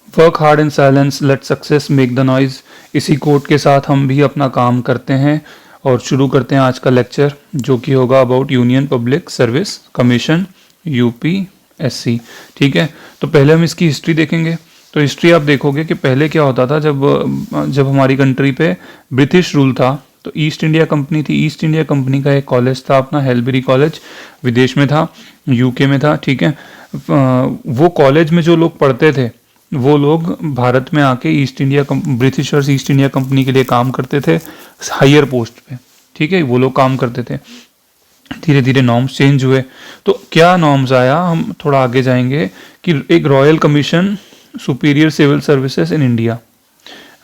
Work hard in silence, let success make the noise. इसी quote के साथ हम भी अपना काम करते हैं और शुरू करते हैं आज का लेक्चर, जो कि होगा about union public service commission UPSC. ठीक है, तो पहले हम इसकी हिस्ट्री देखेंगे। तो हिस्ट्री आप देखोगे कि पहले क्या होता था, जब हमारी कंट्री पे ब्रिटिश रूल था तो ईस्ट इंडिया कंपनी थी। ईस्ट इंडिया कंपनी का एक कॉलेज था अपना, हेल्बरी कॉलेज, विदेश में था, यूके में था। ठीक है, वो कॉलेज में जो लोग पढ़ते थे वो लोग भारत में आके ब्रिटिशर्स ईस्ट इंडिया कंपनी के लिए काम करते थे हायर पोस्ट पे। ठीक है, वो लोग काम करते थे। धीरे धीरे नॉर्म्स चेंज हुए। तो क्या नॉर्म्स आया, हम थोड़ा आगे जाएंगे कि एक royal commission superior civil services in India,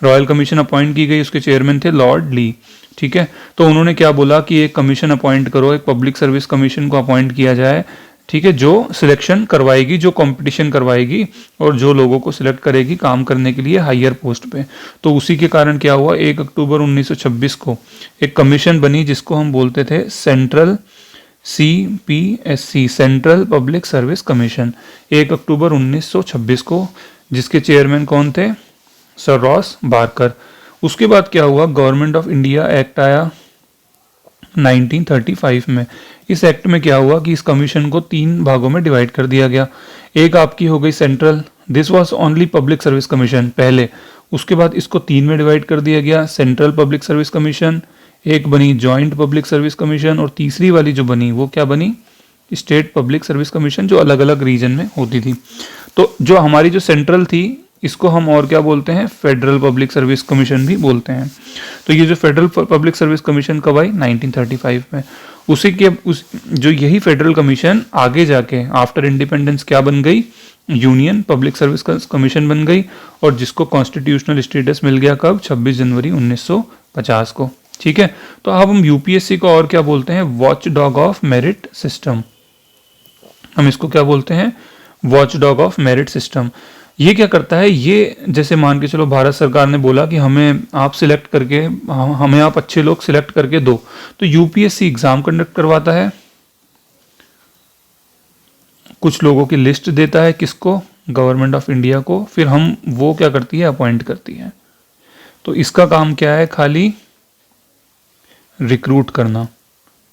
royal commission appoint की गई, उसके चेयरमैन थे लॉर्ड ली। ठीक है, तो उन्होंने क्या बोला कि एक कमीशन अपॉइंट करो, एक पब्लिक सर्विस कमीशन को अपॉइंट किया जाए। ठीक है, जो सिलेक्शन करवाएगी, जो कंपटीशन करवाएगी और जो लोगों को सिलेक्ट करेगी काम करने के लिए हायर पोस्ट पे। तो उसी के कारण क्या हुआ, 1 अक्टूबर 1926 को एक कमीशन बनी जिसको हम बोलते थे central CPSC, central public service commission, 1 अक्टूबर 1926 को, जिसके चेयरमैन कौन थे, सर रॉस बारकर। उसके बाद क्या हुआ, गवर्नमेंट ऑफ इंडिया एक्ट आया 1935 में। इस एक्ट में क्या हुआ कि इस कमीशन को 3 भागों में डिवाइड कर दिया गया। एक आपकी हो गई central, this was only public service commission पहले। उसके बाद इसको 3 में डिवाइड कर दिया गया, सेंट्रल पब्लिक सर्विस कमीशन, एक बनी जॉइंट पब्लिक सर्विस कमीशन, और तीसरी वाली जो बनी वो क्या बनी, स्टेट पब्लिक सर्विस कमीशन, जो अलग अलग रीजन में होती थी। तो जो हमारी जो सेंट्रल थी इसको हम और क्या बोलते हैं, फेडरल पब्लिक सर्विस कमीशन भी बोलते हैं। तो ये जो फेडरल पब्लिक सर्विस कमीशन कब आई, 1935 में। उसी के जो यही फेडरल कमीशन आगे जाके आफ्टर इंडिपेंडेंस क्या बन गई, यूनियन पब्लिक सर्विस कमीशन बन गई, और जिसको कॉन्स्टिट्यूशनल स्टेटस मिल गया कब, 26 जनवरी 1950 को। ठीक है, तो अब हम यूपीएससी को और क्या बोलते हैं, watch dog of merit system. हम इसको क्या बोलते हैं, watch dog of merit system. ये क्या करता है, ये जैसे मान के चलो भारत सरकार ने बोला कि हमें आप सिलेक्ट करके, हमें आप अच्छे लोग सिलेक्ट करके दो, तो यूपीएससी एग्जाम कंडक्ट करवाता है, कुछ लोगों की लिस्ट देता है, किसको, गवर्नमेंट ऑफ इंडिया को, फिर हम वो क्या करती है, अपॉइंट करती है। तो इसका काम क्या है, खाली रिक्रूट करना।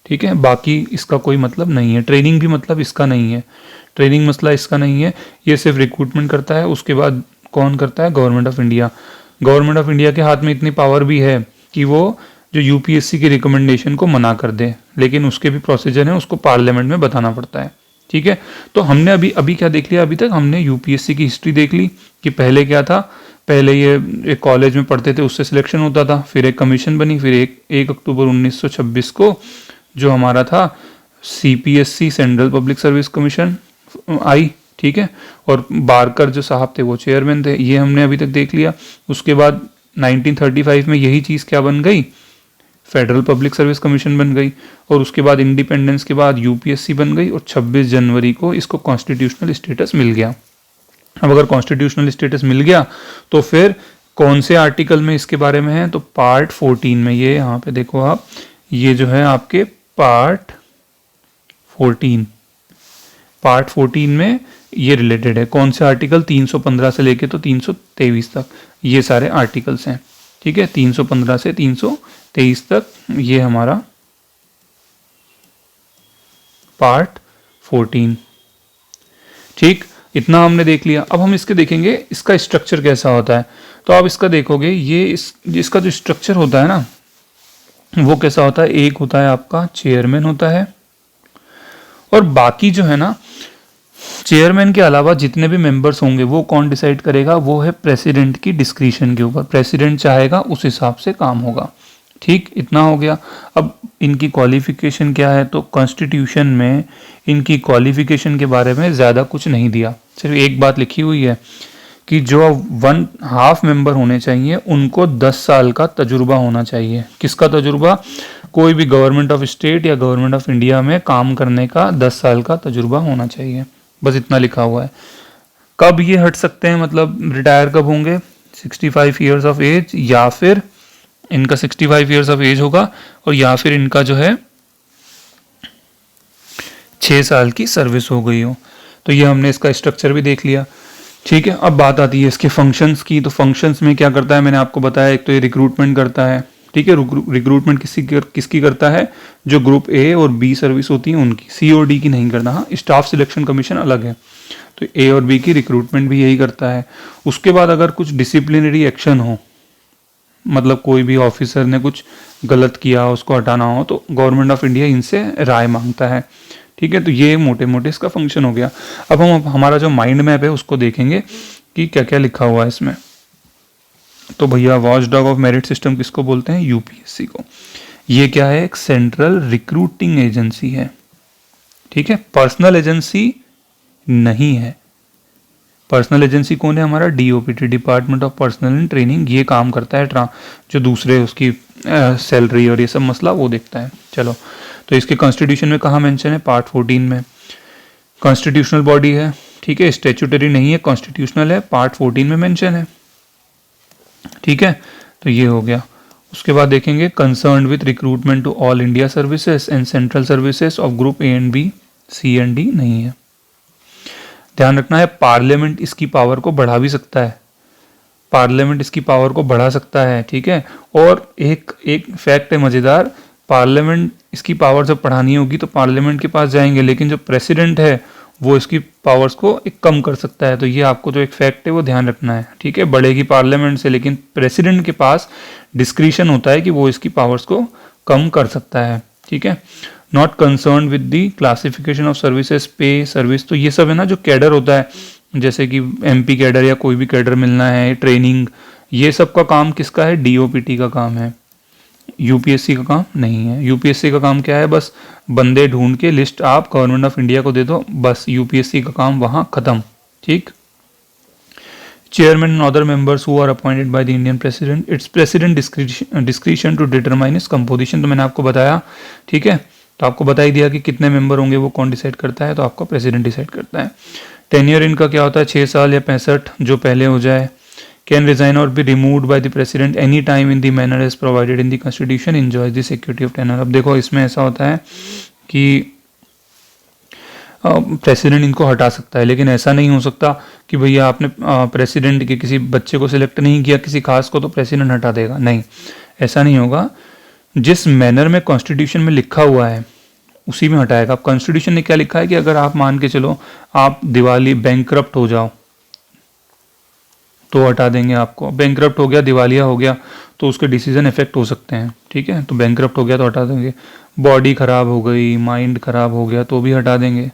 ठीक है, बाकी इसका कोई मतलब नहीं है, ट्रेनिंग भी मतलब इसका नहीं है, ट्रेनिंग मसला इसका नहीं है, ये सिर्फ रिक्रूटमेंट करता है। उसके बाद कौन करता है, government of India. Government of India के हाथ में इतनी पावर भी है कि वो जो यूपीएससी की रिकमेंडेशन को मना कर दे, लेकिन उसके भी प्रोसीजर है, उसको पार्लियामेंट में बताना पड़ता है। ठीक है, तो हमने अभी क्या देख लिया, अभी तक हमने यूपीएससी की हिस्ट्री देख ली कि पहले क्या था। पहले ये एक कॉलेज में पढ़ते थे, उससे सिलेक्शन होता था, फिर एक कमीशन बनी, फिर 1 अक्टूबर 1926 को जो हमारा था CPSC, central public service commission आई। ठीक है, और बारकर जो साहब थे वो चेयरमैन थे, ये हमने अभी तक देख लिया। उसके बाद 1935 में यही चीज़ क्या बन गई, फेडरल पब्लिक सर्विस कमीशन बन गई, और उसके बाद इंडिपेंडेंस के बाद यूपीएससी बन गई, और 26 जनवरी को इसको कॉन्स्टिट्यूशनल स्टेटस मिल गया। अब अगर कॉन्स्टिट्यूशनल स्टेटस मिल गया तो फिर कौन से आर्टिकल में इसके बारे में है, तो पार्ट 14 में, ये यहाँ पे देखो आप, ये जो है आपके पार्ट 14 में ये रिलेटेड है। कौन से आर्टिकल, 315 से लेके तो 323 तक ये सारे आर्टिकल्स हैं। ठीक है, 315 से 323 तक ये हमारा पार्ट 14। ठीक, इतना हमने देख लिया। अब हम इसके देखेंगे इसका स्ट्रक्चर कैसा होता है। तो आप इसका देखोगे, ये इसका जो स्ट्रक्चर होता है ना, वो कैसा होता है, एक होता है आपका चेयरमैन होता है, और बाकी जो है ना, चेयरमैन के अलावा जितने भी मेंबर्स होंगे वो कौन डिसाइड करेगा, वो है प्रेसिडेंट की डिस्क्रिशन के ऊपर। प्रेसिडेंट चाहेगा उस हिसाब से काम होगा। ठीक, इतना हो गया। अब इनकी क्वालिफिकेशन क्या है, तो कॉन्स्टिट्यूशन में इनकी क्वालिफिकेशन के बारे में ज़्यादा कुछ नहीं दिया, सिर्फ एक बात लिखी हुई है कि जो 1/2 मेंबर होने चाहिए उनको 10 साल का तजुर्बा होना चाहिए। किसका तजुर्बा, कोई भी गवर्नमेंट ऑफ स्टेट या गवर्नमेंट ऑफ इंडिया में काम करने का 10 साल का तजुर्बा होना चाहिए, बस इतना लिखा हुआ है। कब ये हट सकते हैं, मतलब रिटायर कब होंगे, 65 ईयर्स ऑफ एज, या फिर इनका 65 ईयर्स ऑफ एज होगा, और या फिर इनका जो है 6 साल की सर्विस हो गई हो। तो ये हमने इसका स्ट्रक्चर भी देख लिया। ठीक है, अब बात आती है इसके फंक्शंस की। तो फंक्शंस में क्या करता है मैंने आपको बताया, एक तो ये रिक्रूटमेंट करता है। ठीक है, रिक्रूटमेंट किसकी करता है, जो ग्रुप ए और बी सर्विस होती है उनकी, सी और डी की नहीं करना। हाँ, स्टाफ सिलेक्शन कमीशन अलग है, तो ए और बी की रिक्रूटमेंट भी यही करता है। उसके बाद अगर कुछ डिसिप्लिनरी एक्शन हो, मतलब कोई भी ऑफिसर ने कुछ गलत किया उसको हटाना हो, तो गवर्नमेंट ऑफ इंडिया इनसे राय मांगता है। ठीक है, तो ये मोटे मोटे इसका फंक्शन हो गया। अब हम हमारा जो माइंड मैप है उसको देखेंगे कि क्या क्या लिखा हुआ है इसमें। तो भैया watch dog of merit system किसको बोलते हैं, यूपीएससी को। ये क्या है, एक सेंट्रल रिक्रूटिंग एजेंसी है। ठीक है, पर्सनल एजेंसी नहीं है। पर्सनल एजेंसी कौन है, हमारा DOPT, department of personal and training. ये काम करता है जो दूसरे उसकी सैलरी और ये सब मसला वो देखता है। चलो, तो इसके कॉन्स्टिट्यूशन में कहाँ मेंशन है, पार्ट 14 में। कॉन्स्टिट्यूशनल बॉडी है, ठीक है, स्टेचुटरी नहीं है, कॉन्स्टिट्यूशनल है, पार्ट 14 में मेंशन है। ठीक है, तो ये हो गया। उसके बाद देखेंगे concern with recruitment to all India services and central services of group A and B, C and D नहीं है। ध्यान रखना है, पार्लियामेंट इसकी पावर को बढ़ा भी सकता है, पार्लियामेंट इसकी पावर को बढ़ा सकता है। ठीक है, और एक फैक्ट है मजेदार, पार्लियामेंट इसकी पावर जब बढ़ानी होगी तो पार्लियामेंट के पास जाएंगे, लेकिन जो प्रेसिडेंट है वो इसकी पावर्स को एक कम कर सकता है। तो ये आपको जो एक फैक्ट है वो ध्यान रखना है। ठीक है, बढ़ेगी पार्लियामेंट से, लेकिन प्रेसिडेंट के पास डिस्क्रिशन होता है कि वो इसकी पावर्स को कम कर सकता है। ठीक है, not concern with the classification of services, पे, सर्विस। तो ये सब है ना जो कैडर होता है, जैसे कि एमपी कैडर या कोई भी कैडर मिलना है, ट्रेनिंग, ये सब का काम किसका है, डीओपीटी का काम है, यूपीएससी का काम नहीं है। यूपीएससी का काम क्या है, बस बंदे ढूंढ के लिस्ट आप गवर्नमेंट ऑफ इंडिया को दे दो, बस यूपीएससी का काम वहां खत्म। ठीक, chairman and other members who are appointed by the Indian president, it's president discretion to determine its composition। तो मैंने आपको बताया, ठीक है, तो आपको बता ही दिया कि कितने मेंबर होंगे, वो कौन डिसाइड करता है, तो आपका प्रेसिडेंट डिसाइड करता है। टेन्योर इनका क्या होता है, 6 साल या 65 जो पहले हो जाए। कैन रिजाइन और be removed by the president any time in the manner as provided in the constitution, enjoys the security of tenure. अब देखो इसमें ऐसा होता है कि प्रेसिडेंट इनको हटा सकता है, लेकिन ऐसा नहीं हो सकता कि भैया आपने प्रेसिडेंट के किसी बच्चे को सिलेक्ट नहीं किया, किसी खास को, तो प्रेसिडेंट हटा देगा, नहीं, ऐसा नहीं होगा। जिस मैनर में कॉन्स्टिट्यूशन में लिखा हुआ है उसी में हटाएगा। अब कॉन्स्टिट्यूशन ने क्या लिखा है कि अगर आप मान के चलो आप दिवाली बैंकरप्ट हो जाओ तो हटा देंगे आपको। बैंकरप्ट हो गया, दिवालिया हो गया, तो उसके डिसीजन इफेक्ट हो सकते हैं। ठीक है, तो बैंकरप्ट हो गया तो हटा देंगे। बॉडी खराब हो गई, माइंड खराब हो गया तो भी हटा देंगे।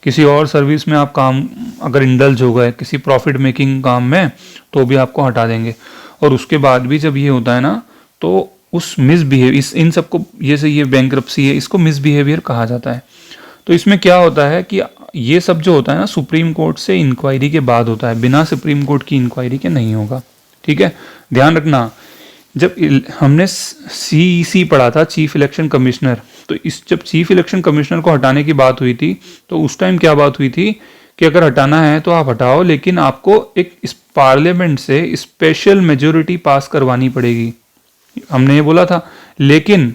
किसी और सर्विस में आप काम अगर इंडल्ज हो गए किसी प्रॉफिट मेकिंग काम में तो भी आपको हटा देंगे। और उसके बाद भी जब ये होता है ना तो उस मिसबिहेवियर, इन सबको ये बैंकरप्सी है, इसको मिसबिहेवियर कहा जाता है। तो इसमें क्या होता है कि ये सब जो होता है ना सुप्रीम कोर्ट से इंक्वायरी के बाद होता है, बिना सुप्रीम कोर्ट की इंक्वायरी के नहीं होगा। ठीक है, ध्यान रखना, जब हमने सीईसी पढ़ा था, चीफ इलेक्शन कमिश्नर, तो जब चीफ इलेक्शन कमिश्नर को हटाने की बात हुई थी तो उस टाइम क्या बात हुई थी कि अगर हटाना है तो आप हटाओ, लेकिन आपको एक इस पार्लियामेंट से स्पेशल मेजोरिटी पास करवानी पड़ेगी, हमने ये बोला था। लेकिन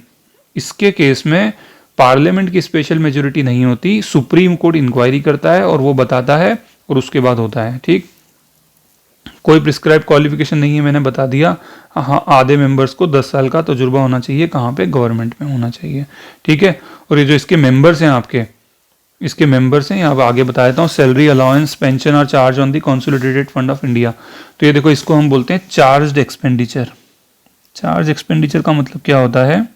इसके केस में पार्लियामेंट की स्पेशल मेजोरिटी नहीं होती, सुप्रीम कोर्ट इंक्वायरी करता है और वो बताता है और उसके बाद होता है। ठीक, कोई प्रिस्क्राइब क्वालिफिकेशन नहीं है, मैंने बता दिया। हाँ, आधे मेंबर्स को 10 साल का तजुर्बा होना चाहिए, कहाँ पे, गवर्नमेंट में होना चाहिए। ठीक है, और ये जो इसके मेंबर्स हैं आपके, इसके मेंबर्स हैं, अब आगे बता देता हूँ। सैलरी, अलाउंस, पेंशन और charge on the consolidated fund of India. तो ये देखो, इसको हम बोलते हैं चार्ज्ड एक्सपेंडिचर। चार्ज एक्सपेंडिचर का मतलब क्या होता है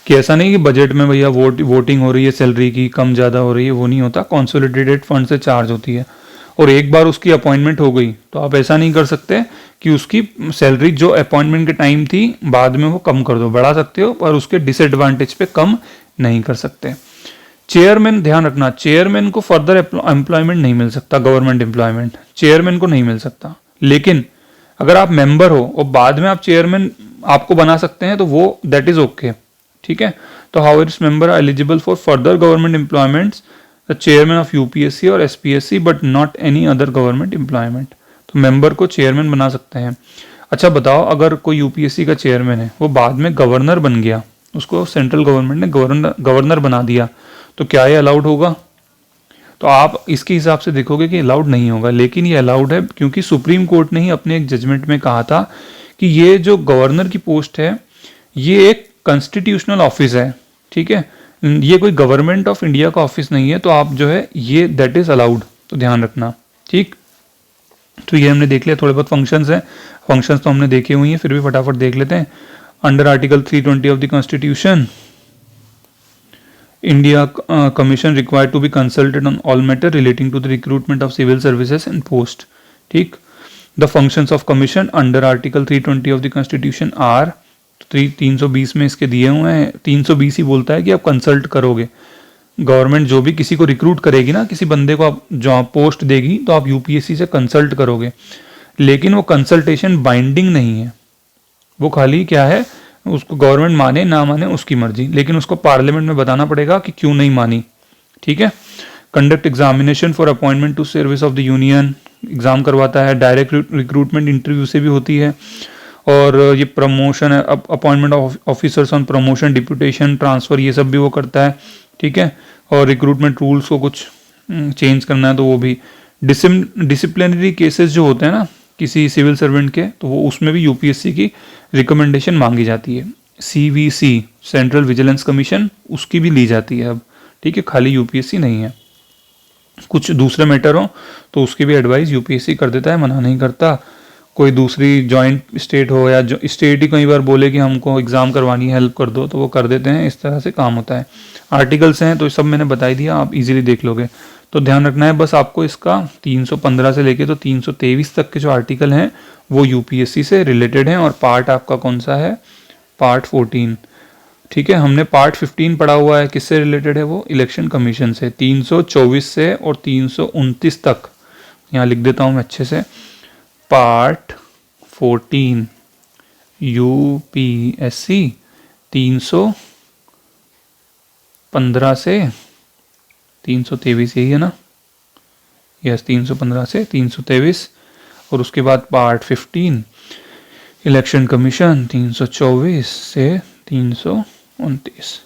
कि ऐसा नहीं कि बजट में भैया वोटिंग हो रही है, सैलरी की कम ज़्यादा हो रही है, वो नहीं होता। कंसोलिडेटेड फंड से चार्ज होती है, और एक बार उसकी अपॉइंटमेंट हो गई तो आप ऐसा नहीं कर सकते कि उसकी सैलरी जो अपॉइंटमेंट के टाइम थी बाद में वो कम कर दो, बढ़ा सकते हो पर उसके डिसएडवांटेज पे कम नहीं कर सकते। चेयरमैन, ध्यान रखना, चेयरमैन को फर्दर एम्प्लॉयमेंट नहीं मिल सकता, गवर्नमेंट एम्प्लॉयमेंट चेयरमैन को नहीं मिल सकता। लेकिन अगर आप मेंबर हो और बाद में आप चेयरमैन आपको बना सकते हैं तो वो दैट इज ओके। ठीक है, तो how its member are eligible for further government employments the chairman of UPSC और SPSC but not any other government employment. तो मेंबर को चेयरमैन बना सकते हैं। अच्छा बताओ, अगर कोई यूपीएससी का चेयरमैन है वो बाद में गवर्नर बन गया, उसको सेंट्रल गवर्नमेंट ने गवर्नर बना दिया, तो क्या ये अलाउड होगा? तो आप इसके हिसाब से देखोगे कि अलाउड नहीं होगा, लेकिन ये अलाउड है क्योंकि सुप्रीम कोर्ट ने ही अपने एक जजमेंट में कहा था कि ये जो गवर्नर की पोस्ट है ये एक कॉन्स्टिट्यूशनल ऑफिस है, ठीक है, ये कोई गवर्नमेंट ऑफ इंडिया का ऑफिस नहीं है, तो आप जो है ये दैट इज अलाउड, तो ध्यान रखना, ठीक। तो ये हमने देख लिया, थोड़े बहुत फंक्शंस हैं, फंक्शंस तो हमने देखे हुए हैं, फिर भी फटाफट देख लेते हैं। Under article 320 of the constitution, India Commission required to be consulted on all matter relating to the recruitment of civil services and post, ठीक। The functions of commission under article 320 of the constitution are 320 में इसके दिए हुए हैं, 320 ही बोलता है कि आप कंसल्ट करोगे, गवर्नमेंट जो भी किसी को रिक्रूट करेगी ना, किसी बंदे को आप जो आप पोस्ट देगी तो आप यूपीएससी से कंसल्ट करोगे, लेकिन वो कंसल्टेशन बाइंडिंग नहीं है, वो खाली क्या है, उसको गवर्नमेंट माने ना माने उसकी मर्जी, लेकिन उसको पार्लियामेंट में बताना पड़ेगा कि क्यों नहीं मानी, ठीक है। Conduct examination for appointment to service of the union, exam करवाता है, डायरेक्ट रिक्रूटमेंट इंटरव्यू से भी होती है, और ये प्रमोशन है, appointment of officers on promotion, deputation, transfer, ये सब भी वो करता है, ठीक है। और रिक्रूटमेंट रूल्स को कुछ चेंज करना है तो वो भी, डिसिप्लिनरी केसेस जो होते हैं ना किसी सिविल सर्वेंट के, तो वो उसमें भी यूपीएससी की रिकमेंडेशन मांगी जाती है, सीवीसी सेंट्रल विजिलेंस कमीशन, उसकी भी ली जाती है अब, ठीक है, खाली यूपीएससी नहीं है। कुछ दूसरे मैटर हो तो उसकी भी एडवाइस यूपीएससी कर देता है, मना नहीं करता। कोई दूसरी जॉइंट स्टेट हो या जो स्टेट ही कई बार बोले कि हमको एग्ज़ाम करवानी है, हेल्प कर दो, तो वो कर देते हैं, इस तरह से काम होता है। आर्टिकल्स हैं तो सब मैंने बता ही दिया, आप इजीली देख लोगे। तो ध्यान रखना है बस आपको इसका 315 से लेके तो 323 तक के जो आर्टिकल हैं वो यूपीएससी से रिलेटेड हैं, और पार्ट आपका कौन सा है, पार्ट 14, ठीक है। हमने पार्ट 15 पढ़ा हुआ है, किससे रिलेटेड है वो, इलेक्शन कमीशन से, 324 से और 329 तक, यहाँ लिख देता हूँ मैं अच्छे से, पार्ट 14 यूपीएससी 315 से 323, यही है ना, यस, 315 से 323, और उसके बाद पार्ट 15 इलेक्शन कमीशन 324 से 329,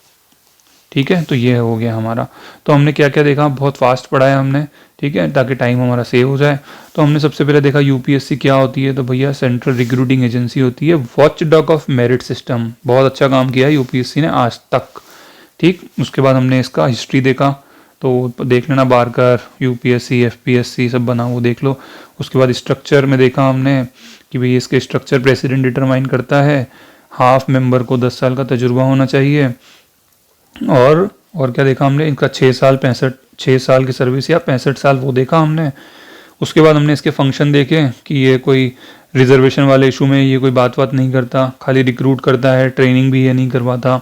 ठीक है। तो ये हो गया हमारा। तो हमने क्या क्या देखा, बहुत फास्ट पढ़ा है हमने, ठीक है, ताकि टाइम हमारा सेव हो जाए। तो हमने सबसे पहले देखा यूपीएससी क्या होती है, तो भैया सेंट्रल रिक्रूटिंग एजेंसी होती है, watch dog of merit system, बहुत अच्छा काम किया है यूपीएससी ने आज तक, ठीक। उसके बाद हमने इसका हिस्ट्री देखा, तो देख लेना, बारकर, यूपीएससी, एफपीएससी सब बना, वो देख लो। उसके बाद स्ट्रक्चर में देखा हमने कि भाई इसके स्ट्रक्चर प्रेसिडेंट डिटरमाइन करता है, हाफ मेंबर को 10 साल का तजुर्बा होना चाहिए, और क्या देखा हमने, इनका 6 साल की सर्विस या 65 साल, वो देखा हमने। उसके बाद हमने इसके फंक्शन देखे कि ये कोई रिजर्वेशन वाले इशू में ये कोई बात नहीं करता, खाली रिक्रूट करता है, ट्रेनिंग भी ये नहीं करवाता,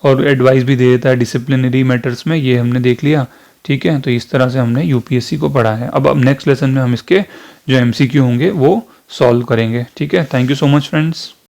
और एडवाइस भी दे देता है डिसिप्लिनरी मैटर्स में, ये हमने देख लिया, ठीक है। तो इस तरह से हमने यूपीएससी को पढ़ा है। अब नेक्स्ट लेसन में हम इसके जो एमसीक्यू होंगे वो सॉल्व करेंगे, ठीक है। Thank you so much friends.